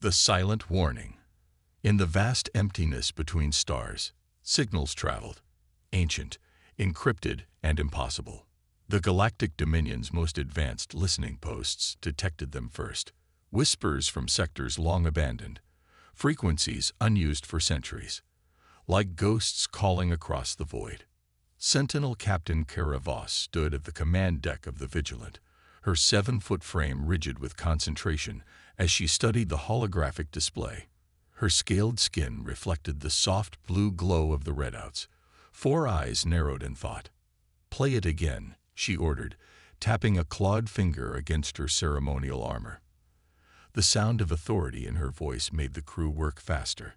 The silent warning. In the vast emptiness between stars, signals traveled, ancient, encrypted, and impossible. The Galactic Dominion's most advanced listening posts detected them first. Whispers from sectors long abandoned, frequencies unused for centuries, like ghosts calling across the void. Sentinel Captain Kara Voss stood at the command deck of the Vigilant, her 7-foot frame rigid with concentration as she studied the holographic display. Her scaled skin reflected the soft blue glow of the readouts. 4 eyes narrowed in thought. "Play it again," she ordered, tapping a clawed finger against her ceremonial armor. The sound of authority in her voice made the crew work faster.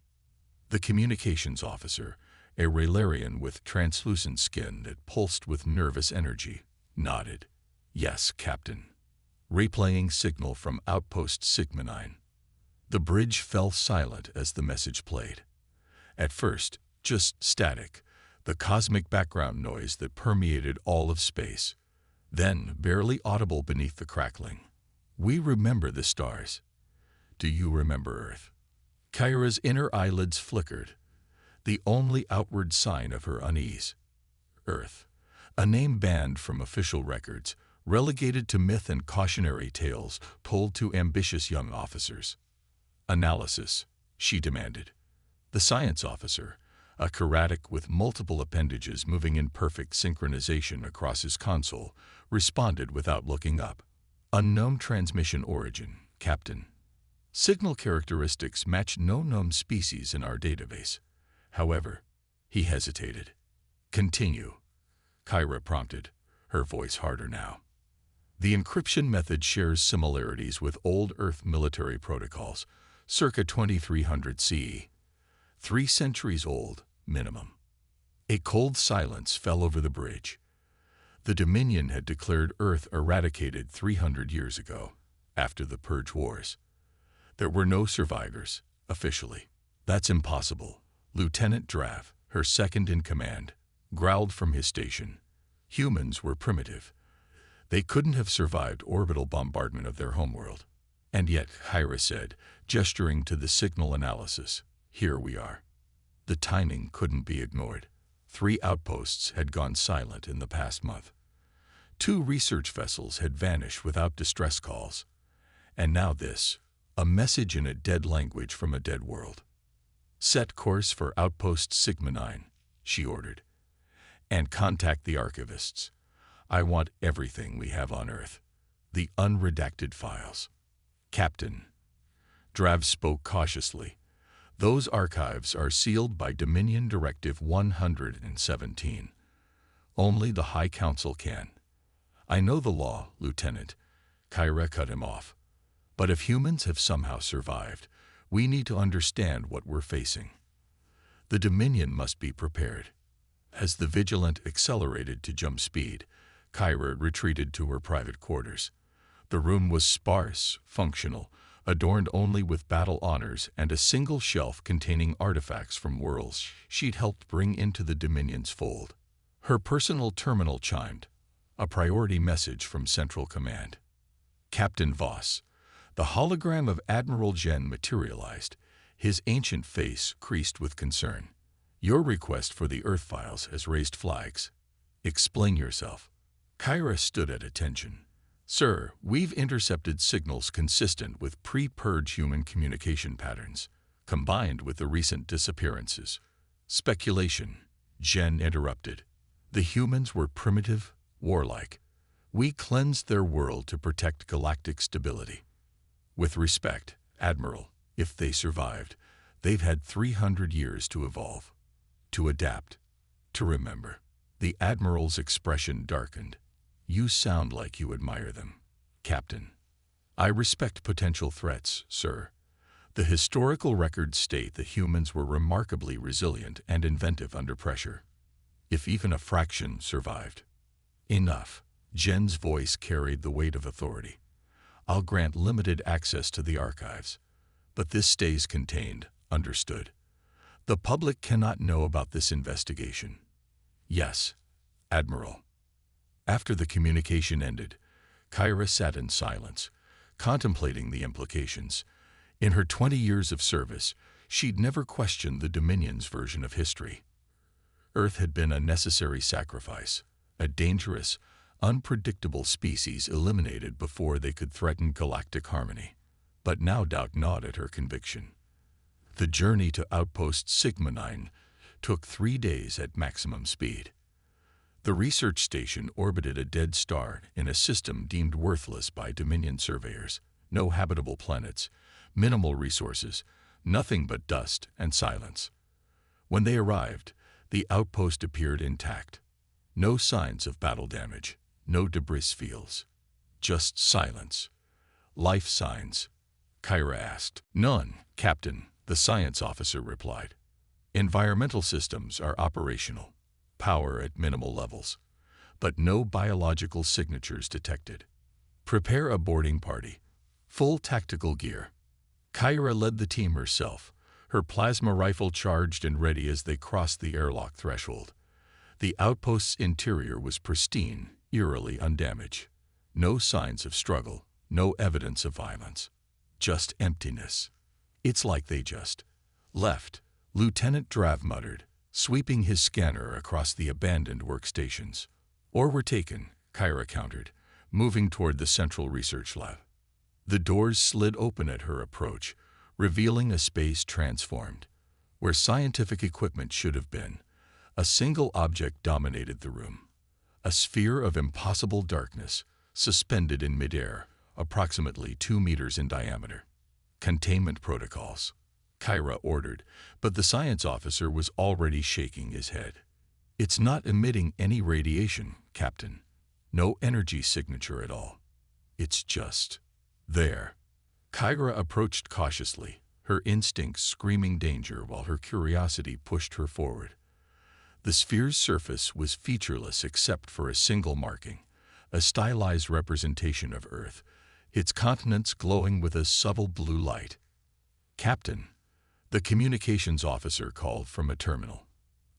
The communications officer, a Raylarian with translucent skin that pulsed with nervous energy, nodded. "Yes, Captain." Replaying signal from Outpost Sigma 9. The bridge fell silent as the message played. At first, just static, the cosmic background noise that permeated all of space. Then, barely audible beneath the crackling. "We remember the stars. Do you remember Earth?" Kyra's inner eyelids flickered, the only outward sign of her unease. Earth, a name banned from official records, relegated to myth and cautionary tales told to ambitious young officers. "Analysis," she demanded. The science officer, a keratic with multiple appendages moving in perfect synchronization across his console, responded without looking up. "Unknown transmission origin, Captain. Signal characteristics match no known species in our database. However," he hesitated. "Continue," Kyra prompted, her voice harder now. "The encryption method shares similarities with old Earth military protocols, circa 2300 CE. 3 centuries old, minimum." A cold silence fell over the bridge. The Dominion had declared Earth eradicated 300 years ago, after the Purge Wars. There were no survivors, officially. "That's impossible," Lieutenant Drav, her second in command, growled from his station. "Humans were primitive. They couldn't have survived orbital bombardment of their homeworld." "And yet," Kyra said, gesturing to the signal analysis, "here we are." The timing couldn't be ignored. 3 outposts had gone silent in the past month. 2 research vessels had vanished without distress calls. And now this, a message in a dead language from a dead world. "Set course for Outpost Sigma 9, she ordered. "And contact the archivists. I want everything we have on Earth. The unredacted files." "Captain," Drav spoke cautiously, "those archives are sealed by Dominion Directive 117. Only the High Council can." "I know the law, Lieutenant," Kyra cut him off. "But if humans have somehow survived, we need to understand what we're facing. The Dominion must be prepared." As the Vigilant accelerated to jump speed, Kyra retreated to her private quarters. The room was sparse, functional, adorned only with battle honors and a single shelf containing artifacts from worlds she'd helped bring into the Dominion's fold. Her personal terminal chimed, a priority message from Central Command. "Captain Voss." The hologram of Admiral Jen materialized, his ancient face creased with concern. "Your request for the Earth files has raised flags. Explain yourself." Kyra stood at attention. "Sir, we've intercepted signals consistent with pre-purge human communication patterns, combined with the recent disappearances." "Speculation," Jen interrupted. "The humans were primitive, warlike. We cleansed their world to protect galactic stability. With respect, Admiral, if they survived, they've had 300 years to evolve, to adapt, to remember." The Admiral's expression darkened. "You sound like you admire them, Captain." "I respect potential threats, sir. The historical records state that humans were remarkably resilient and inventive under pressure. If even a fraction survived." "Enough." Jen's voice carried the weight of authority. "I'll grant limited access to the archives, but this stays contained, understood? The public cannot know about this investigation." "Yes, Admiral." After the communication ended, Kyra sat in silence, contemplating the implications. In her 20 years of service, she'd never questioned the Dominion's version of history. Earth had been a necessary sacrifice, a dangerous, unpredictable species eliminated before they could threaten galactic harmony. But now doubt gnawed at her conviction. The journey to Outpost Sigma 9 took 3 days at maximum speed. The research station orbited a dead star in a system deemed worthless by Dominion surveyors. No habitable planets, minimal resources, nothing but dust and silence. When they arrived, the outpost appeared intact. No signs of battle damage, no debris fields. Just silence. Life signs? Kyra asked. None, Captain, the science officer replied. Environmental systems are operational, power at minimal levels, but no biological signatures detected. Prepare a boarding party. Full tactical gear. Kyra led the team herself, her plasma rifle charged and ready as they crossed the airlock threshold. The outpost's interior was pristine, eerily undamaged. No signs of struggle, no evidence of violence. Just emptiness. It's like they just left, Lieutenant Drav muttered, sweeping his scanner across the abandoned workstations. Or were taken, Kyra countered, moving toward the central research lab. The doors slid open at her approach, revealing a space transformed. Where scientific equipment should have been, a single object dominated the room. A sphere of impossible darkness, suspended in midair, approximately 2 meters in diameter. Containment protocols, Kyra ordered, but the science officer was already shaking his head. It's not emitting any radiation, Captain. No energy signature at all. It's just there. Kyra approached cautiously, her instincts screaming danger while her curiosity pushed her forward. The sphere's surface was featureless except for a single marking, a stylized representation of Earth, its continents glowing with a subtle blue light. Captain, the communications officer called from a terminal.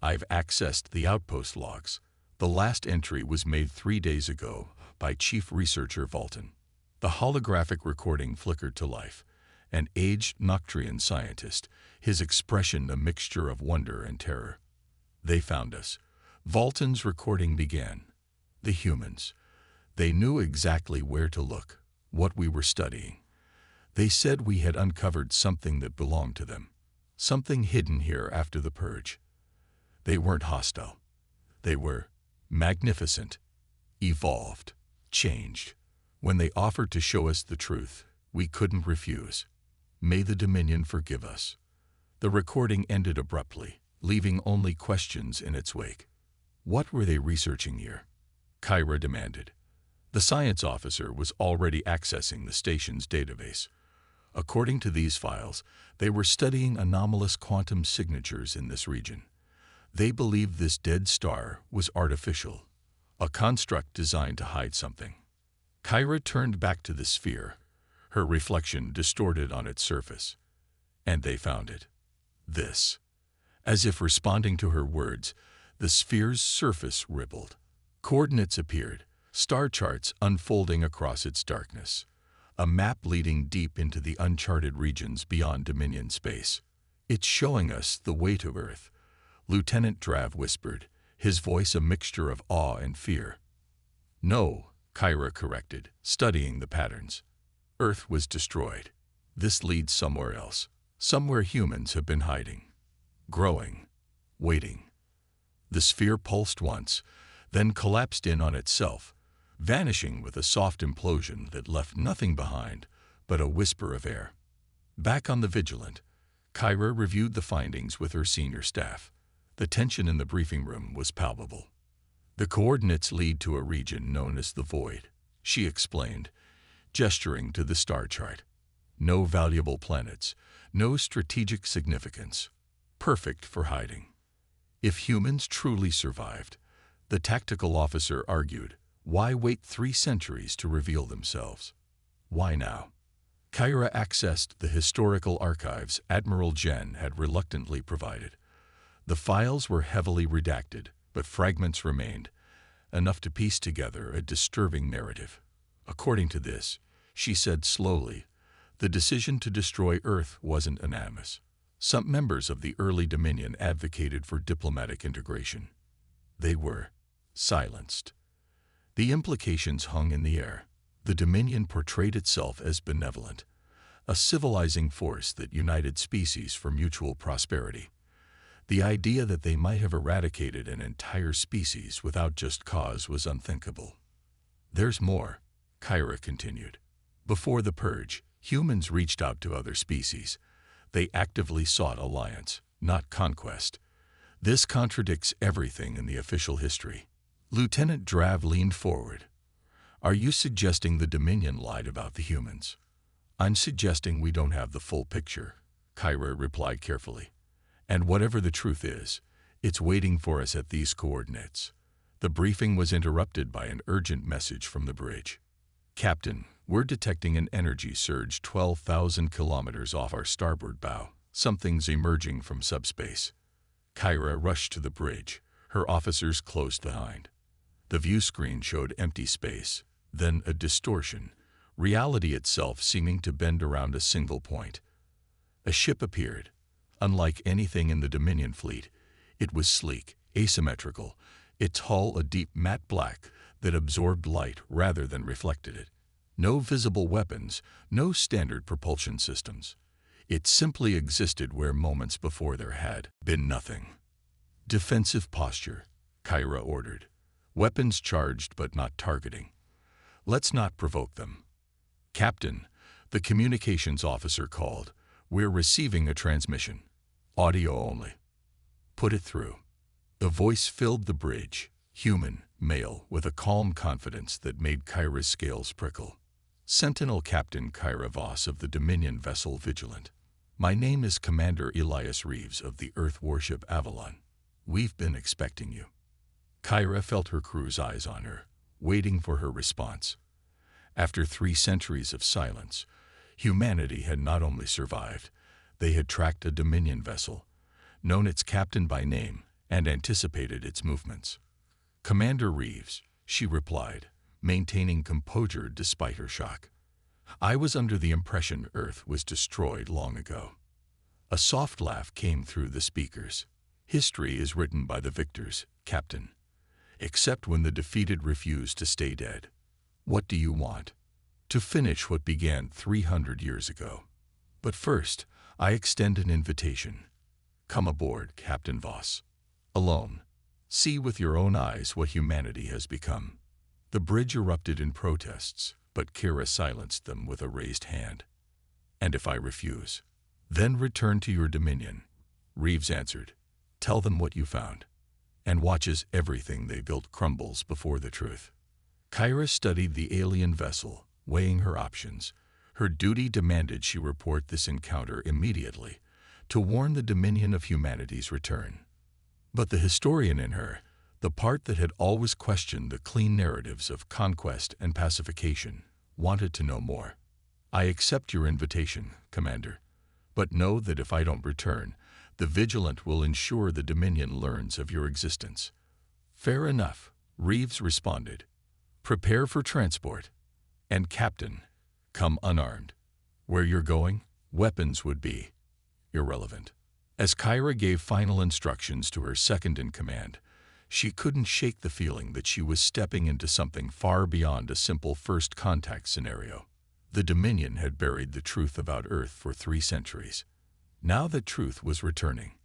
I've accessed the outpost logs. The last entry was made 3 days ago by Chief Researcher Vultan. The holographic recording flickered to life. An aged Noctrian scientist, his expression a mixture of wonder and terror. They found us. Vultan's recording began. The humans. They knew exactly where to look, what we were studying. They said we had uncovered something that belonged to them, something hidden here after the purge. They weren't hostile. They were magnificent, evolved, changed. When they offered to show us the truth, we couldn't refuse. May the Dominion forgive us. The recording ended abruptly, leaving only questions in its wake. What were they researching here? Kyra demanded. The science officer was already accessing the station's database. According to these files, they were studying anomalous quantum signatures in this region. They believed this dead star was artificial, a construct designed to hide something. Kyra turned back to the sphere, her reflection distorted on its surface. And they found it. This. As if responding to her words, the sphere's surface rippled. Coordinates appeared, star charts unfolding across its darkness. A map leading deep into the uncharted regions beyond Dominion space. It's showing us the way to Earth, Lieutenant Drav whispered, his voice a mixture of awe and fear. No, Kyra corrected, studying the patterns. Earth was destroyed. This leads somewhere else, somewhere humans have been hiding. Growing, waiting. The sphere pulsed once, then collapsed in on itself, vanishing with a soft implosion that left nothing behind but a whisper of air. Back on the Vigilant, Kyra reviewed the findings with her senior staff. The tension in the briefing room was palpable. The coordinates lead to a region known as the Void, she explained, gesturing to the star chart. No valuable planets, no strategic significance. Perfect for hiding. If humans truly survived, the tactical officer argued, why wait 3 centuries to reveal themselves? Why now? Kyra accessed the historical archives Admiral Jen had reluctantly provided. The files were heavily redacted, but fragments remained, enough to piece together a disturbing narrative. According to this, she said slowly, The decision to destroy Earth wasn't unanimous. Some members of the early Dominion advocated for diplomatic integration. They were silenced. The implications hung in the air. The Dominion portrayed itself as benevolent, a civilizing force that united species for mutual prosperity. The idea that they might have eradicated an entire species without just cause was unthinkable. "There's more," Kyra continued. "Before the Purge, humans reached out to other species. They actively sought alliance, not conquest. This contradicts everything in the official history." Lieutenant Drav leaned forward. "Are you suggesting the Dominion lied about the humans?" "I'm suggesting we don't have the full picture," Kyra replied carefully. "And whatever the truth is, it's waiting for us at these coordinates." The briefing was interrupted by an urgent message from the bridge. "Captain, we're detecting an energy surge 12,000 kilometers off our starboard bow. Something's emerging from subspace." Kyra rushed to the bridge, her officers close behind. The view screen showed empty space, then a distortion, reality itself seeming to bend around a single point. A ship appeared. Unlike anything in the Dominion fleet, it was sleek, asymmetrical, its hull a deep matte black that absorbed light rather than reflected it. No visible weapons, no standard propulsion systems. It simply existed where moments before there had been nothing. "Defensive posture," Kyra ordered. "Weapons charged but not targeting. Let's not provoke them." "Captain," the communications officer called, "we're receiving a transmission. Audio only." "Put it through." The voice filled the bridge, human, male, with a calm confidence that made Kyra's scales prickle. "Sentinel Captain Kyra Voss of the Dominion vessel Vigilant. My name is Commander Elias Reeves of the Earth warship Avalon. We've been expecting you." Kyra felt her crew's eyes on her, waiting for her response. After 3 centuries of silence, humanity had not only survived, they had tracked a Dominion vessel, known its captain by name, and anticipated its movements. "Commander Reeves," she replied, maintaining composure despite her shock. "I was under the impression Earth was destroyed long ago." A soft laugh came through the speakers. "History is written by the victors, Captain. Except when the defeated refuse to stay dead. What do you want?" "To finish what began 300 years ago. But first, I extend an invitation. Come aboard, Captain Voss. Alone. See with your own eyes what humanity has become." The bridge erupted in protests, but Kyra silenced them with a raised hand. "And if I refuse?" "Then return to your Dominion," Reeves answered. "Tell them what you found." And watch as everything they built crumbles before the truth. Kyra studied the alien vessel, weighing her options. Her duty demanded she report this encounter immediately, to warn the Dominion of humanity's return. But the historian in her, the part that had always questioned the clean narratives of conquest and pacification, wanted to know more. "I accept your invitation, Commander, but know that if I don't return, the Vigilant will ensure the Dominion learns of your existence." "Fair enough," Reeves responded. "Prepare for transport. And Captain, come unarmed. Where you're going, weapons would be irrelevant." As Kyra gave final instructions to her second-in-command, she couldn't shake the feeling that she was stepping into something far beyond a simple first contact scenario. The Dominion had buried the truth about Earth for 3 centuries. Now that truth was returning,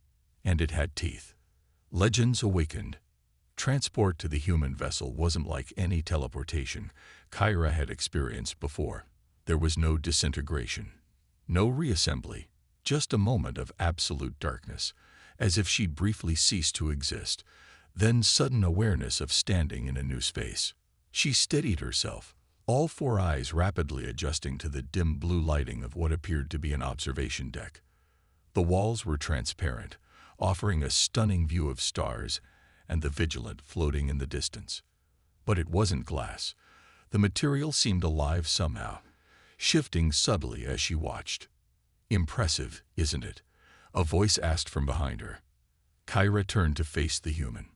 and it had teeth. Legends awakened. Transport to the human vessel wasn't like any teleportation Kyra had experienced before. There was no disintegration, no reassembly, just a moment of absolute darkness, as if she'd briefly ceased to exist, then sudden awareness of standing in a new space. She steadied herself, all 4 eyes rapidly adjusting to the dim blue lighting of what appeared to be an observation deck. The walls were transparent, offering a stunning view of stars and the Vigilant floating in the distance. But it wasn't glass. The material seemed alive somehow, shifting subtly as she watched. "Impressive, isn't it?" a voice asked from behind her. Kyra turned to face the human.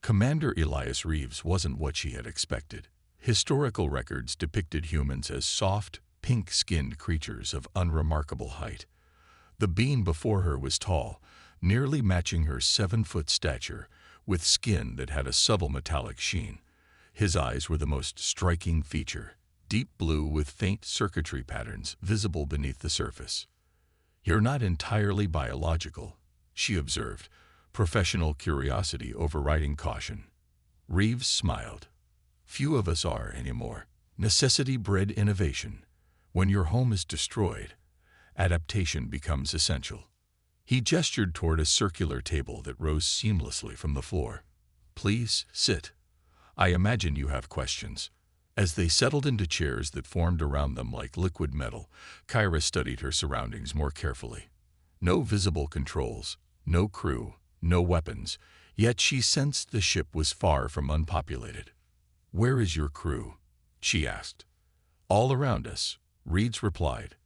Commander Elias Reeves wasn't what she had expected. Historical records depicted humans as soft, pink-skinned creatures of unremarkable height. The being before her was tall, nearly matching her 7-foot stature, with skin that had a subtle metallic sheen. His eyes were the most striking feature, deep blue with faint circuitry patterns visible beneath the surface. "You're not entirely biological," she observed, professional curiosity overriding caution. Reeves smiled. "Few of us are anymore. Necessity bred innovation. When your home is destroyed, adaptation becomes essential." He gestured toward a circular table that rose seamlessly from the floor. "Please, sit. I imagine you have questions." As they settled into chairs that formed around them like liquid metal, Kyra studied her surroundings more carefully. No visible controls, no crew, no weapons, yet she sensed the ship was far from unpopulated. "Where is your crew?" she asked. "All around us," Reeds replied.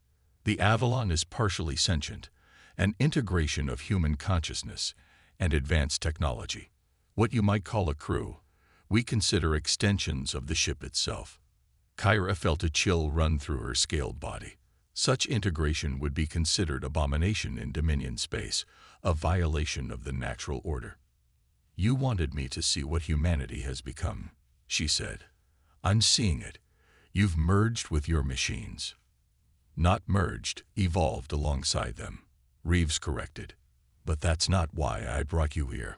"The Avalon is partially sentient, an integration of human consciousness and advanced technology. What you might call a crew, we consider extensions of the ship itself." Kyra felt a chill run through her scaled body. Such integration would be considered abomination in Dominion space, a violation of the natural order. "You wanted me to see what humanity has become," she said. "I'm seeing it. You've merged with your machines." "Not merged, evolved alongside them," Reeves corrected. "But that's not why I brought you here."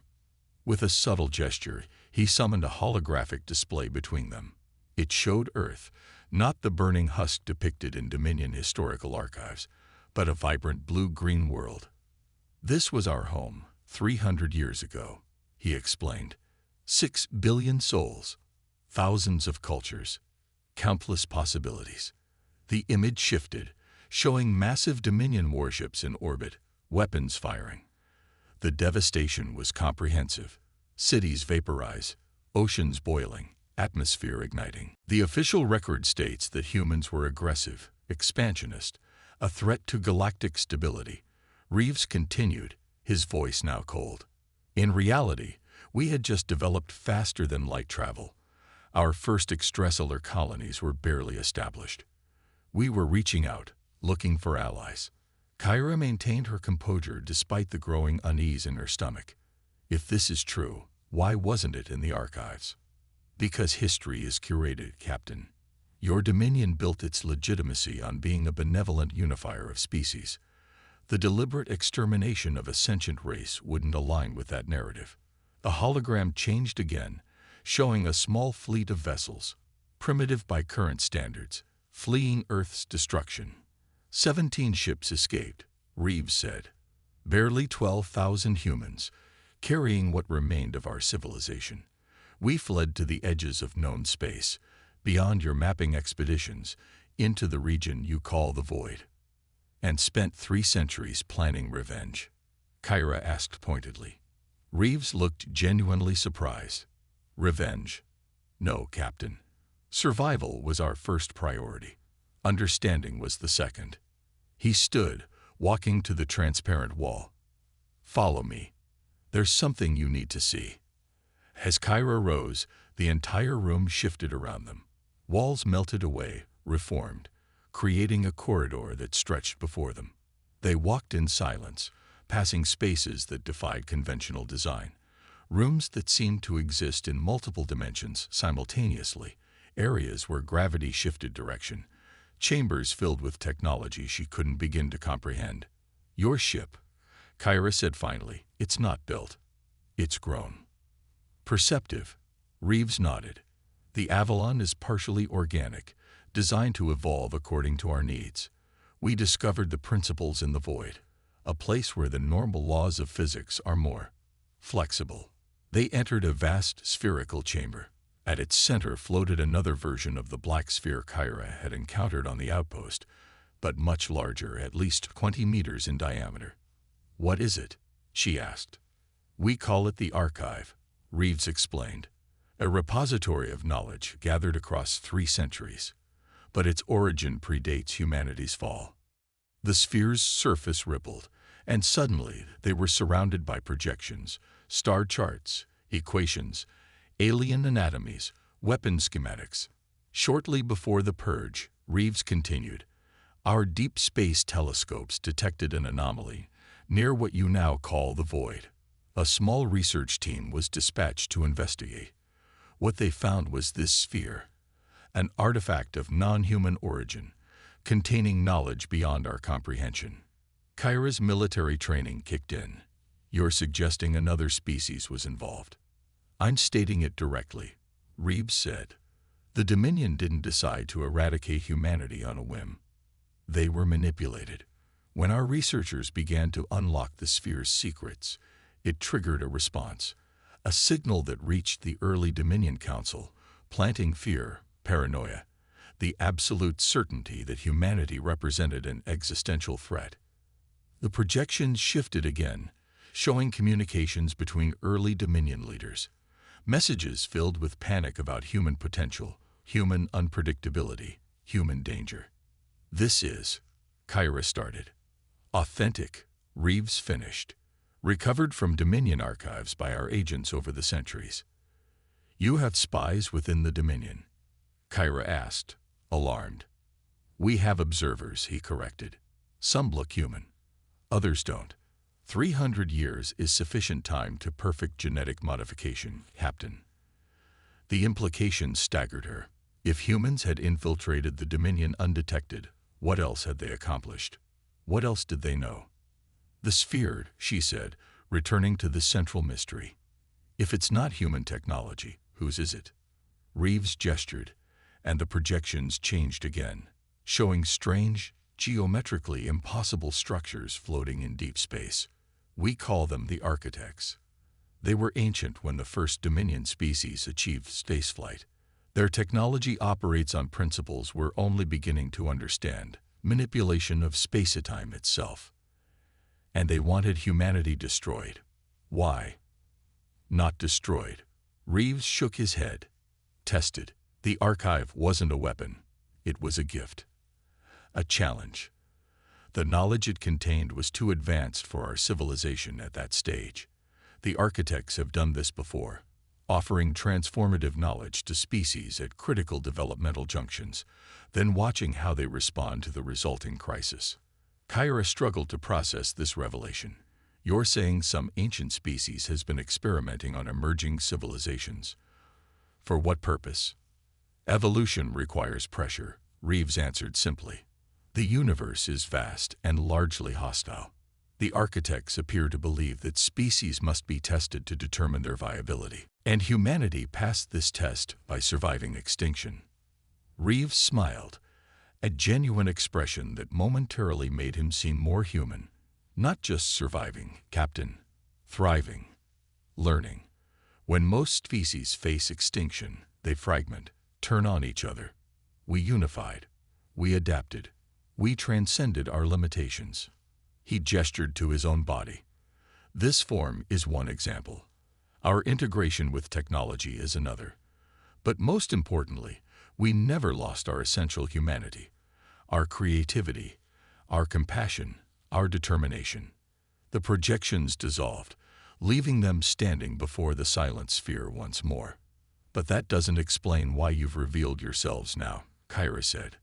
With a subtle gesture, he summoned a holographic display between them. It showed Earth, not the burning husk depicted in Dominion historical archives, but a vibrant blue-green world. "This was our home 300 years ago," he explained. 6 billion souls, thousands of cultures, countless possibilities. The image shifted, showing massive Dominion warships in orbit, weapons firing. The devastation was comprehensive. Cities vaporize, oceans boiling, atmosphere igniting. The official record states that humans were aggressive, expansionist, a threat to galactic stability. Reeves continued, his voice now cold. "In reality, we had just developed faster than light travel. Our first extrasolar colonies were barely established. We were reaching out, looking for allies." Kyra maintained her composure despite the growing unease in her stomach. "If this is true, why wasn't it in the archives?" "Because history is curated, Captain. Your Dominion built its legitimacy on being a benevolent unifier of species. The deliberate extermination of a sentient race wouldn't align with that narrative." The hologram changed again, showing a small fleet of vessels, primitive by current standards, fleeing Earth's destruction. 17 ships escaped, Reeves said. "Barely 12,000 humans, carrying what remained of our civilization. We fled to the edges of known space, beyond your mapping expeditions, into the region you call the Void, and spent 3 centuries planning revenge." Kyra asked pointedly. Reeves looked genuinely surprised. "Revenge? No, Captain. Survival was our first priority. Understanding was the second." He stood, walking to the transparent wall. "Follow me. There's something you need to see." As Kyra rose, the entire room shifted around them. Walls melted away, reformed, creating a corridor that stretched before them. They walked in silence, passing spaces that defied conventional design. Rooms that seemed to exist in multiple dimensions simultaneously, areas where gravity shifted direction, chambers filled with technology she couldn't begin to comprehend. "Your ship," Kyra said finally, "it's not built. It's grown." "Perceptive," Reeves nodded. "The Avalon is partially organic, designed to evolve according to our needs. We discovered the principles in the Void, a place where the normal laws of physics are more flexible." They entered a vast spherical chamber. At its center floated another version of the black sphere Kyra had encountered on the outpost, but much larger, at least 20 meters in diameter. "What is it?" she asked. "We call it the Archive," Reeves explained. "A repository of knowledge gathered across 3 centuries. But its origin predates humanity's fall." The sphere's surface rippled, and suddenly they were surrounded by projections, star charts, equations, alien anatomies, weapon schematics. "Shortly before the Purge," Reeves continued, Our deep space telescopes detected an anomaly near what you now call the void. A small research team was dispatched to investigate. What they found was this sphere, an artifact of non-human origin, containing knowledge beyond our comprehension. Kyra's military training kicked in. You're suggesting another species was involved. I'm stating it directly, Reeves said. The Dominion didn't decide to eradicate humanity on a whim. They were manipulated. When our researchers began to unlock the sphere's secrets, it triggered a response, a signal that reached the early Dominion Council, planting fear, paranoia, the absolute certainty that humanity represented an existential threat. The projections shifted again, showing communications between early Dominion leaders, messages filled with panic about human potential, human unpredictability, human danger. This is, Kyra started. Authentic, Reeves finished, recovered from Dominion archives by our agents over the centuries. You have spies within the Dominion? Kyra asked, alarmed. We have observers, he corrected. Some look human. Others don't. 300 years is sufficient time to perfect genetic modification, Captain. The implications staggered her. If humans had infiltrated the Dominion undetected, what else had they accomplished? What else did they know? The sphere, she said, returning to the central mystery. If it's not human technology, whose is it? Reeves gestured, and the projections changed again, showing strange, geometrically impossible structures floating in deep space. We call them the architects. They were ancient when the first Dominion species achieved spaceflight. Their technology operates on principles we're only beginning to understand, manipulation of space-time itself. And they wanted humanity destroyed. Why? Not destroyed. Reeves shook his head. Tested. The archive wasn't a weapon. It was a gift. A challenge. The knowledge it contained was too advanced for our civilization at that stage. The architects have done this before, offering transformative knowledge to species at critical developmental junctions, then watching how they respond to the resulting crisis. Kyra struggled to process this revelation. You're saying some ancient species has been experimenting on emerging civilizations. For what purpose? Evolution requires pressure, Reeves answered simply. The universe is vast and largely hostile. The architects appear to believe that species must be tested to determine their viability, and humanity passed this test by surviving extinction. Reeves smiled, a genuine expression that momentarily made him seem more human. Not just surviving, Captain. Thriving. Learning. When most species face extinction, they fragment, turn on each other. We unified. We adapted. We transcended our limitations. He gestured to his own body. This form is one example. Our integration with technology is another. But most importantly, we never lost our essential humanity, our creativity, our compassion, our determination. The projections dissolved, leaving them standing before the silent sphere once more. But that doesn't explain why you've revealed yourselves now, Kyra said.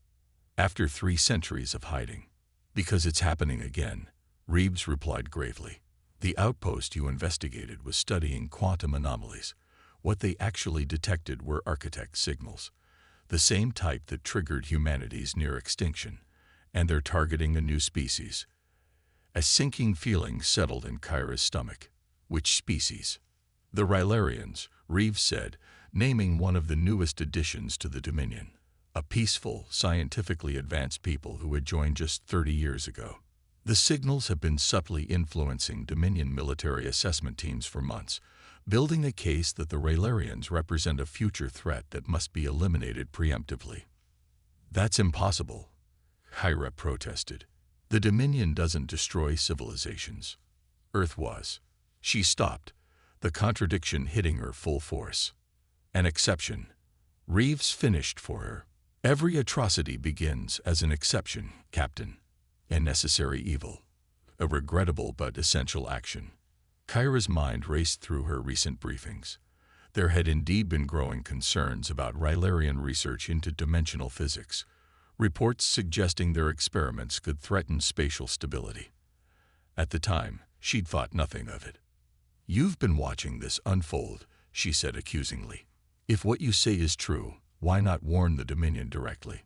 After 3 centuries of hiding. Because it's happening again, Reeves replied gravely. The outpost you investigated was studying quantum anomalies. What they actually detected were architect signals, the same type that triggered humanity's near extinction, and they're targeting a new species. A sinking feeling settled in Kyra's stomach. Which species? The Rylarians, Reeves said, naming one of the newest additions to the Dominion. A peaceful, scientifically advanced people who had joined just 30 years ago. The signals have been subtly influencing Dominion military assessment teams for months, building a case that the Rylarians represent a future threat that must be eliminated preemptively. That's impossible, Kyra protested. The Dominion doesn't destroy civilizations. Earth was. She stopped, the contradiction hitting her full force. An exception. Reeves finished for her. Every atrocity begins as an exception, Captain. A necessary evil. A regrettable but essential action. Kyra's mind raced through her recent briefings. There had indeed been growing concerns about Rylarian research into dimensional physics, reports suggesting their experiments could threaten spatial stability. At the time, she'd thought nothing of it. "You've been watching this unfold," she said accusingly. "If what you say is true, why not warn the Dominion directly?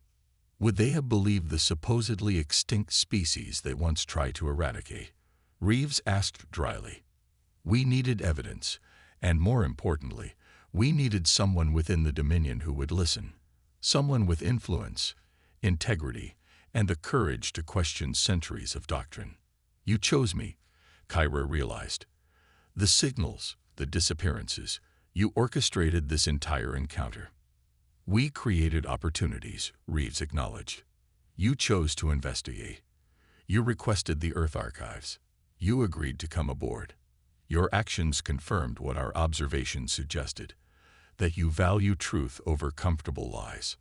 Would they have believed the supposedly extinct species they once tried to eradicate?" Reeves asked dryly. "We needed evidence, and more importantly, we needed someone within the Dominion who would listen. Someone with influence, integrity, and the courage to question centuries of doctrine. You chose me," Kyra realized. "The signals, the disappearances, you orchestrated this entire encounter." "We created opportunities," Reeves acknowledged. "You chose to investigate. You requested the Earth archives. You agreed to come aboard. Your actions confirmed what our observations suggested, that you value truth over comfortable lies."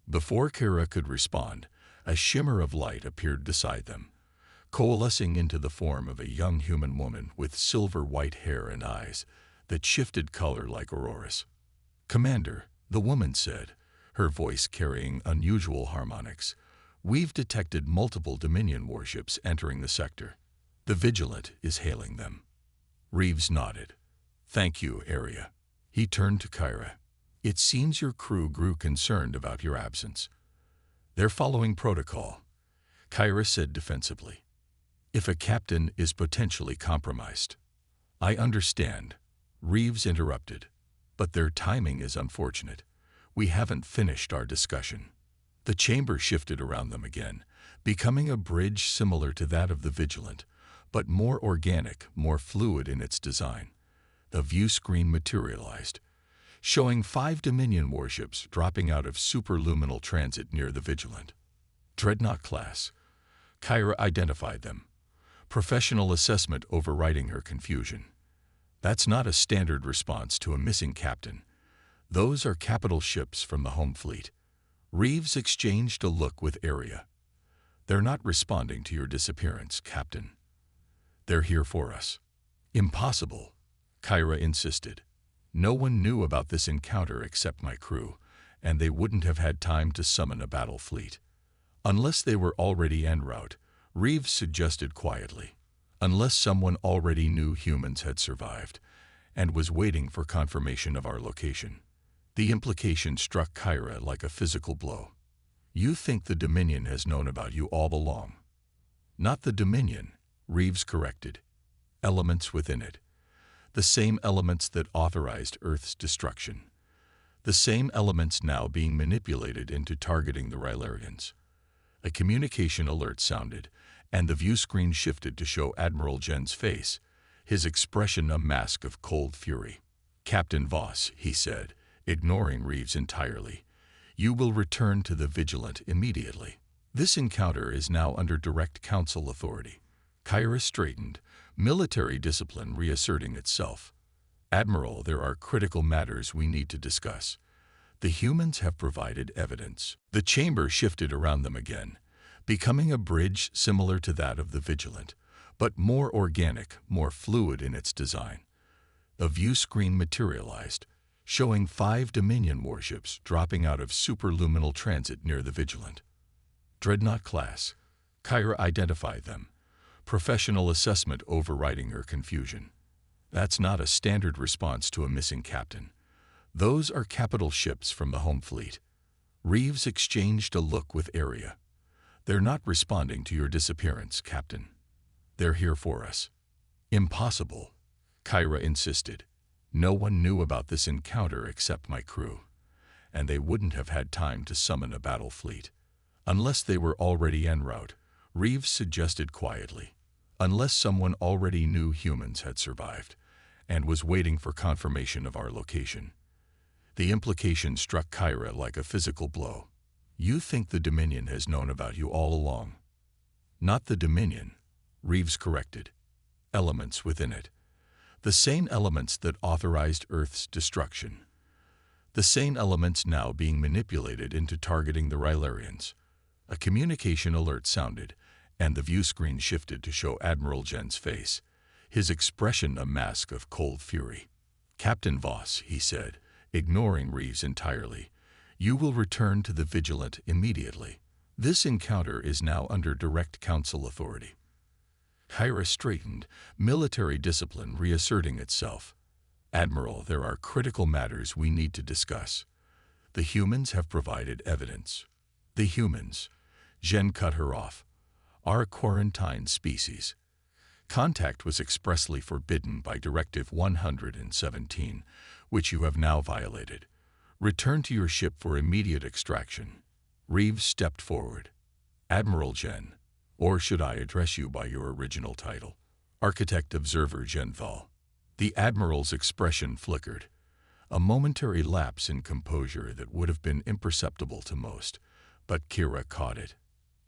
Before Kara could respond, a shimmer of light appeared beside them, coalescing into the form of a young human woman with silver-white hair and eyes that shifted color like auroras. "Commander," the woman said, her voice carrying unusual harmonics, "we've detected multiple Dominion warships entering the sector. The Vigilant is hailing them." Reeves nodded. "Thank you, Aria." He turned to Kyra. "It seems your crew grew concerned about your absence." "They're following protocol," Kyra said defensively. "If a captain is potentially compromised." "I understand," Reeves interrupted, "but their timing is unfortunate. We haven't finished our discussion." The chamber shifted around them again, becoming a bridge similar to that of the Vigilant, but more organic, more fluid in its design. The view screen materialized, showing 5 Dominion warships dropping out of superluminal transit near the Vigilant. Dreadnought class. Kyra identified them, professional assessment overriding her confusion. "That's not a standard response to a missing captain. Those are capital ships from the home fleet." Reeves exchanged a look with Aria. "They're not responding to your disappearance, Captain. They're here for us." "Impossible," Kyra insisted. "No one knew about this encounter except my crew, and they wouldn't have had time to summon a battle fleet." "Unless they were already en route," Reeves suggested quietly. "Unless someone already knew humans had survived and was waiting for confirmation of our location." The implication struck Kyra like a physical blow. "You think the Dominion has known about you all along." "Not the Dominion," Reeves corrected. "Elements within it. The same elements that authorized Earth's destruction. The same elements now being manipulated into targeting the Rylarians." A communication alert sounded, and the view screen shifted to show Admiral Jen's face, his expression a mask of cold fury. "Captain Voss," he said, ignoring Reeves entirely, "you will return to the Vigilant immediately. This encounter is now under direct council authority." Kyra straightened, military discipline reasserting itself. "Admiral, there are critical matters we need to discuss. The humans have provided evidence." The chamber shifted around them again, becoming a bridge similar to that of the Vigilant, but more organic, more fluid in its design. A view screen materialized, showing 5 Dominion warships dropping out of superluminal transit near the Vigilant. Dreadnought class. Kyra identified them, professional assessment overriding her confusion. "That's not a standard response to a missing captain. Those are capital ships from the home fleet." Reeves exchanged a look with Aria. "They're not responding to your disappearance, Captain. They're here for us." "Impossible," Kyra insisted. "No one knew about this encounter except my crew, and they wouldn't have had time to summon a battle fleet." "Unless they were already en route," Reeves suggested quietly. "Unless someone already knew humans had survived and was waiting for confirmation of our location." The implication struck Kyra like a physical blow. "You think the Dominion has known about you all along." "Not the Dominion," Reeves corrected. "Elements within it. The same elements that authorized Earth's destruction. The same elements now being manipulated into targeting the Rylarians." A communication alert sounded, and the view screen shifted to show Admiral Jen's face, his expression a mask of cold fury. "Captain Voss," he said, ignoring Reeves entirely, "you will return to the Vigilant immediately. This encounter is now under direct council authority. Kyra straightened, military discipline reasserting itself. Admiral, there are critical matters we need to discuss. The humans have provided evidence. The humans, Jen cut her off, are a quarantined species. Contact was expressly forbidden by Directive 117, which you have now violated. Return to your ship for immediate extraction. Reeves stepped forward. Admiral Jen, or should I address you by your original title? Architect Observer Jenthal. The Admiral's expression flickered, a momentary lapse in composure that would have been imperceptible to most, but Kira caught it.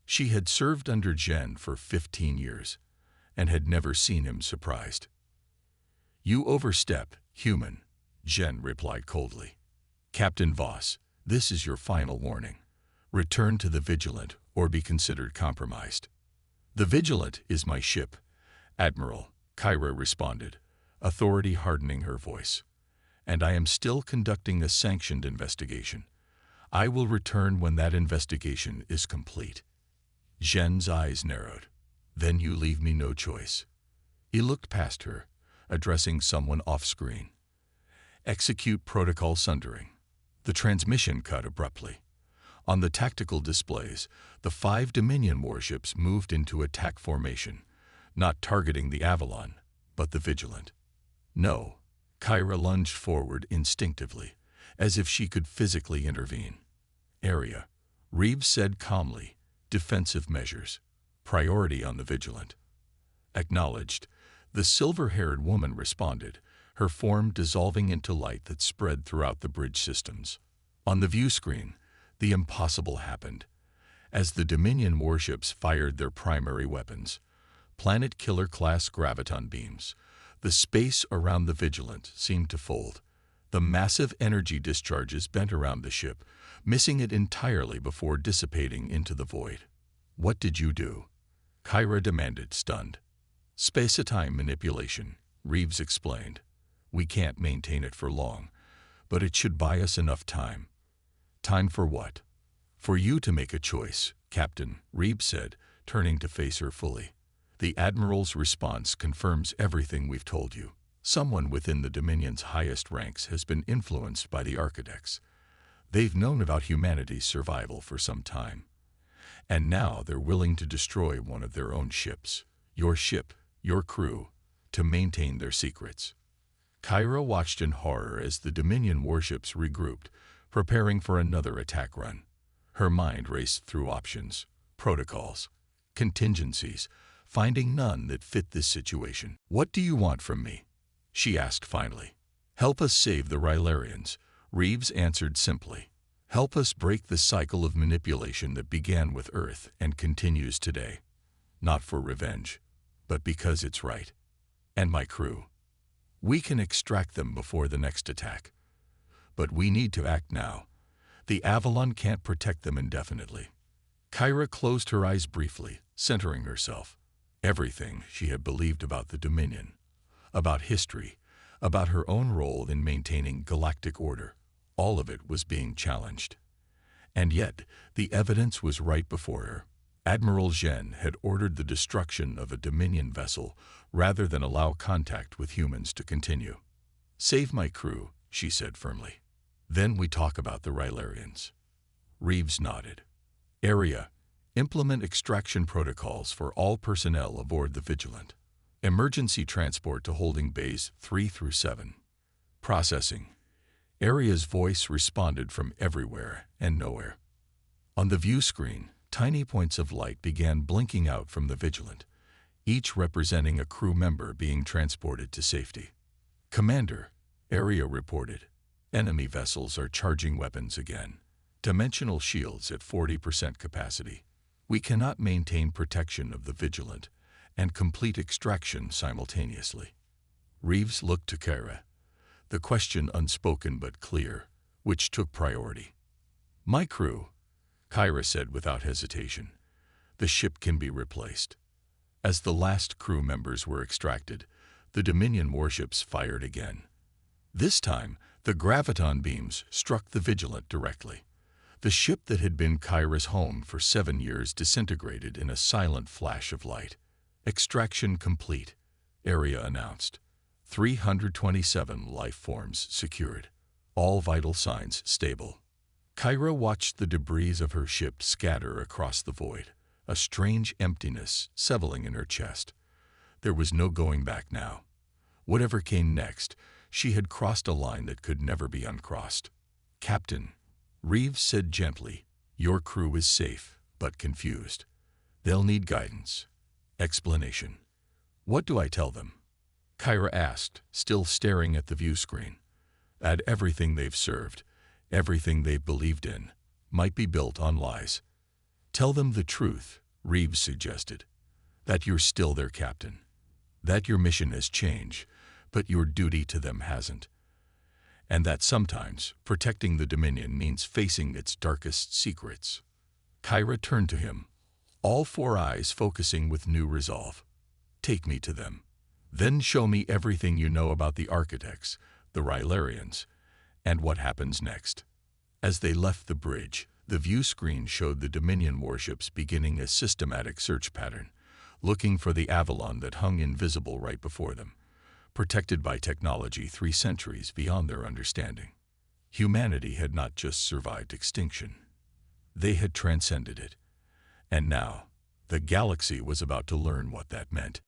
She had served under Jen for 15 years, and had never seen him surprised. You overstep, human, Jen replied coldly. Captain Voss, this is your final warning. Return to the Vigilant or be considered compromised. The Vigilant is my ship, Admiral, Kyra responded, authority hardening her voice. And I am still conducting a sanctioned investigation. I will return when that investigation is complete. Jen's eyes narrowed. Then you leave me no choice. He looked past her, addressing someone off-screen. Execute protocol sundering. The transmission cut abruptly. On the tactical displays, the 5 Dominion warships moved into attack formation, not targeting the Avalon, but the Vigilant. No, Kyra lunged forward instinctively, as if she could physically intervene. Area, Reeves said calmly, defensive measures. Priority on the Vigilant. Acknowledged, the silver-haired woman responded, her form dissolving into light that spread throughout the bridge systems. On the view screen, the impossible happened. As the Dominion warships fired their primary weapons, planet-killer-class graviton beams, the space around the Vigilant seemed to fold. The massive energy discharges bent around the ship, missing it entirely before dissipating into the void. What did you do? Kyra demanded, stunned. Space-time manipulation, Reeves explained. We can't maintain it for long, but it should buy us enough time. Time for what? For you to make a choice, Captain, Reeves said, turning to face her fully. The Admiral's response confirms everything we've told you. Someone within the Dominion's highest ranks has been influenced by the Architects. They've known about humanity's survival for some time. And now they're willing to destroy one of their own ships, your ship, your crew, to maintain their secrets. Kyra watched in horror as the Dominion warships regrouped, preparing for another attack run. Her mind raced through options, protocols, contingencies, finding none that fit this situation. What do you want from me? She asked finally. Help us save the Rylarians, Reeves answered simply. Help us break the cycle of manipulation that began with Earth and continues today. Not for revenge, but because it's right. And my crew. We can extract them before the next attack. But we need to act now. The Avalon can't protect them indefinitely. Kyra closed her eyes briefly, centering herself. Everything she had believed about the Dominion, about history, about her own role in maintaining galactic order, all of it was being challenged. And yet, the evidence was right before her. Admiral Jen had ordered the destruction of a Dominion vessel rather than allow contact with humans to continue. Save my crew, she said firmly. Then we talk about the Rylarians. Reeves nodded. Area, implement extraction protocols for all personnel aboard the Vigilant. Emergency transport to holding bays 3 through 7. Processing. Area's voice responded from everywhere and nowhere. On the view screen, tiny points of light began blinking out from the Vigilant, each representing a crew member being transported to safety. Commander, Area reported, enemy vessels are charging weapons again. Dimensional shields at 40% capacity. We cannot maintain protection of the Vigilant and complete extraction simultaneously. Reeves looked to Kyra, the question unspoken but clear, which took priority. My crew, Kyra said without hesitation. The ship can be replaced. As the last crew members were extracted, the Dominion warships fired again. This time, the graviton beams struck the Vigilant directly. The ship that had been Kyra's home for 7 years disintegrated in a silent flash of light. Extraction complete, Area announced. 327 life forms secured. All vital signs stable. Kyra watched the debris of her ship scatter across the void, a strange emptiness settling in her chest. There was no going back now. Whatever came next, she had crossed a line that could never be uncrossed. "Captain," Reeves said gently, "your crew is safe, but confused. They'll need guidance. Explanation." "What do I tell them?" Kyra asked, still staring at the view screen. "Add everything they've served, everything they've believed in, might be built on lies. Tell them the truth," Reeves suggested. "That you're still their captain. That your mission has changed, but your duty to them hasn't. And that sometimes protecting the Dominion means facing its darkest secrets." Kyra turned to him, all 4 eyes focusing with new resolve. "Take me to them. Then show me everything you know about the Architects, the Rylarians, and what happens next." As they left the bridge, the view screen showed the Dominion warships beginning a systematic search pattern, looking for the Avalon that hung invisible right before them, protected by technology 3 centuries beyond their understanding. Humanity had not just survived extinction. They had transcended it. And now, the galaxy was about to learn what that meant.